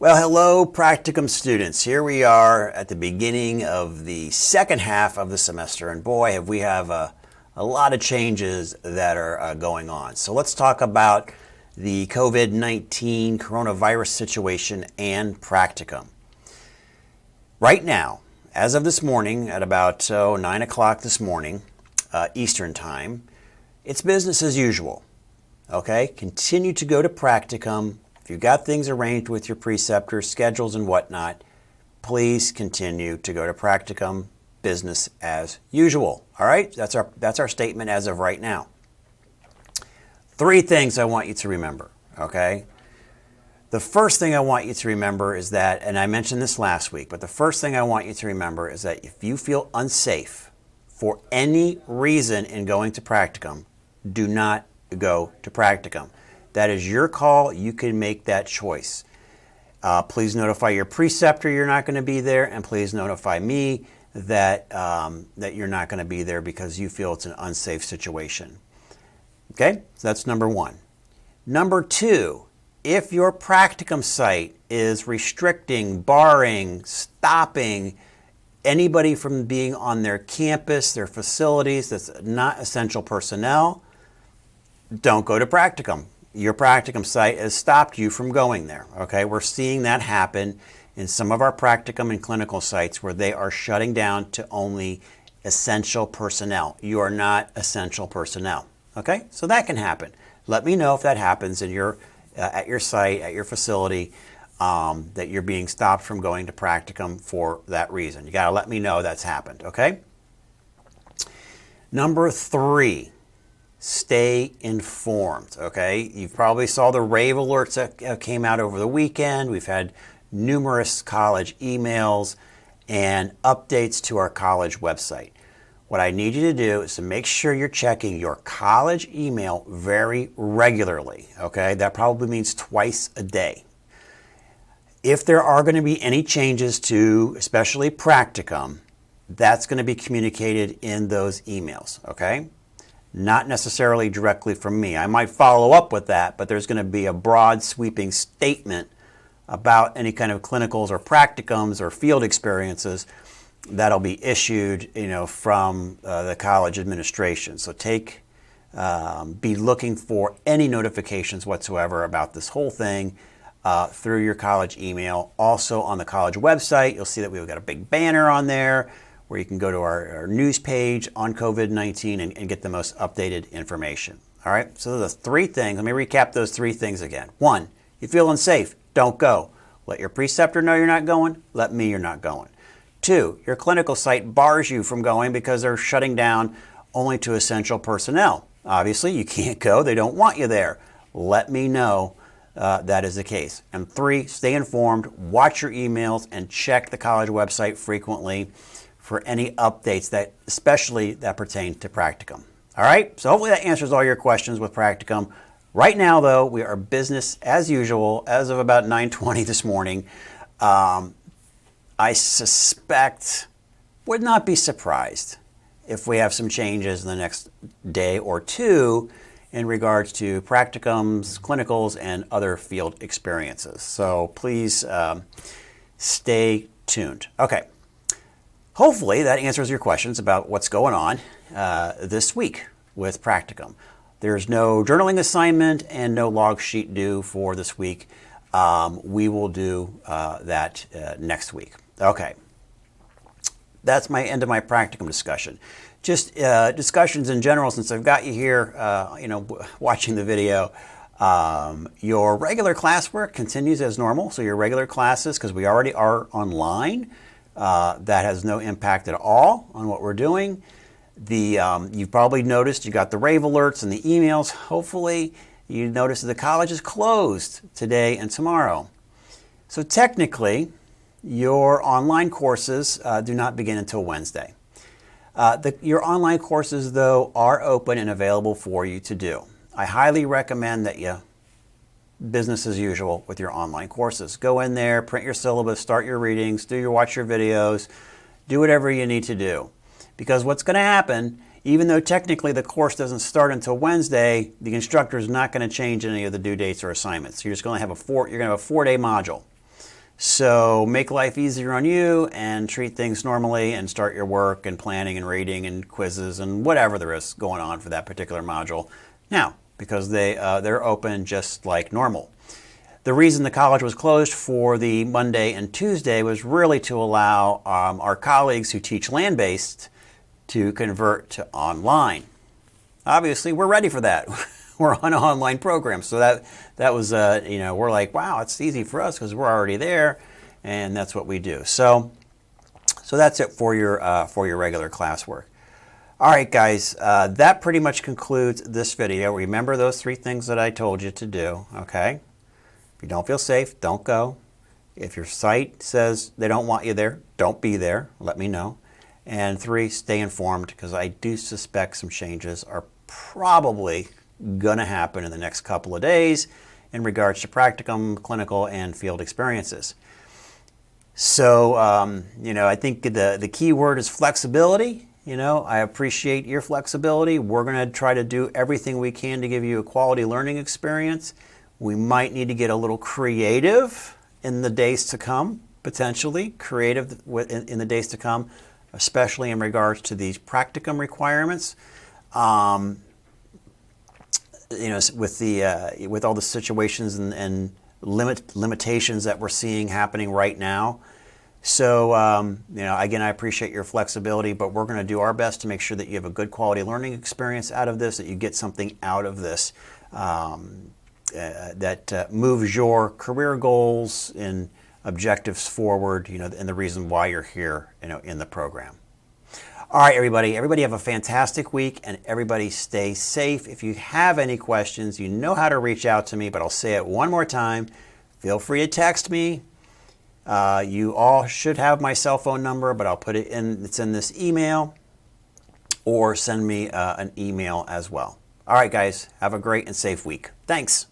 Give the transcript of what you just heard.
Well, hello, Practicum students. Here we are at the beginning of the second half of the semester, and boy, have we have a lot of changes that are going on. So let's talk about the COVID-19 coronavirus situation and Practicum. Right now, as of this morning, at about 9 o'clock this morning, Eastern Time, it's business as usual. Okay, continue to go to Practicum. If you've got things arranged with your preceptors, schedules, and whatnot, please continue to go to Practicum, business as usual. All right, that's our statement as of right now. Three things I want you to remember, okay? The first thing I want you to remember is that, and I mentioned this last week, but the first thing I want you to remember is that if you feel unsafe for any reason in going to Practicum, do not go to Practicum. That is your call. You can make that choice. Please notify your preceptor you're not going to be there, and please notify me that you're not going to be there because you feel it's an unsafe situation. Okay, so that's number one. Number two, if your Practicum site is restricting, barring, stopping anybody from being on their campus, their facilities, that's not essential personnel, don't go to Practicum. Your Practicum site has stopped you from going there. Okay, we're seeing that happen in some of our Practicum and clinical sites where they are shutting down to only essential personnel. You are not essential personnel. Okay, so that can happen. Let me know if that happens in your at your site, at your facility, that you're being stopped from going to Practicum for that reason. You got to let me know that's happened. Okay. Number three. Stay informed, okay? You probably saw the rave alerts that came out over the weekend. We've had numerous college emails and updates to our college website. What I need you to do is to make sure you're checking your college email very regularly, okay? That probably means twice a day. If there are going to be any changes to, especially Practicum, that's going to be communicated in those emails, okay? Not necessarily directly from me. I might follow up with that, but there's going to be a broad sweeping statement about any kind of clinicals or practicums or field experiences that'll be issued, from the college administration. So be looking for any notifications whatsoever about this whole thing through your college email. Also on the college website, you'll see that we've got a big banner on there where you can go to our news page on COVID-19 and get the most updated information. All right, so the three things, let me recap those three things again. One, you feel unsafe, don't go. Let your preceptor know you're not going, let me you're not going. Two, your clinical site bars you from going because they're shutting down only to essential personnel. Obviously, you can't go, they don't want you there. Let me know that is the case. And three, stay informed, watch your emails, and check the college website frequently for any updates especially that pertain to Practicum. All right, so hopefully that answers all your questions with Practicum. Right now, though, we are business as usual as of about 9:20 this morning. I would not be surprised if we have some changes in the next day or two in regards to Practicums, clinicals, and other field experiences. So please stay tuned. Okay. Hopefully that answers your questions about what's going on this week with Practicum. There's no journaling assignment and no log sheet due for this week. We will do that next week. Okay. That's my end of my Practicum discussion. Just discussions in general, since I've got you here, watching the video. Your regular classwork continues as normal. So your regular classes, because we already are online, that has no impact at all on what we're doing. You've probably noticed you got the rave alerts and the emails. Hopefully you noticed that the college is closed today and tomorrow. So technically, your online courses do not begin until Wednesday. Your online courses, though, are open and available for you to do. I highly recommend that you business as usual with your online courses. Go in there, print your syllabus, start your readings, watch your videos, do whatever you need to do. Because what's going to happen, even though technically the course doesn't start until Wednesday, the instructor is not going to change any of the due dates or assignments. You're just going to have a 4-day module. So make life easier on you and treat things normally and start your work and planning and rating and quizzes and whatever there is going on for that particular module now, because they're open just like normal. The reason the college was closed for the Monday and Tuesday was really to allow our colleagues who teach land-based to convert to online. Obviously, we're ready for that. We're on an online program, so that was we're like, wow, it's easy for us because we're already there, and that's what we do. So that's it for your regular classwork. All right, guys, that pretty much concludes this video. Remember those 3 things that I told you to do. Okay, if you don't feel safe, don't go. If your site says they don't want you there, don't be there. Let me know. And 3, stay informed, because I do suspect some changes are probably going to happen in the next couple of days in regards to practicum, clinical, and field experiences. So, I think the key word is flexibility. I appreciate your flexibility. We're going to try to do everything we can to give you a quality learning experience. We might need to get a little creative in the days to come, potentially creative in the days to come, especially in regards to these practicum requirements. With all the situations and limitations that we're seeing happening right now. So, again, I appreciate your flexibility, but we're going to do our best to make sure that you have a good quality learning experience out of this, that you get something out of this that moves your career goals and objectives forward, and the reason why you're here, in the program. All right, everybody have a fantastic week, and everybody stay safe. If you have any questions, you know how to reach out to me, but I'll say it one more time. Feel free to text me. You all should have my cell phone number, but I'll put it in. It's in this email, or send me an email as well. All right, guys, have a great and safe week. Thanks.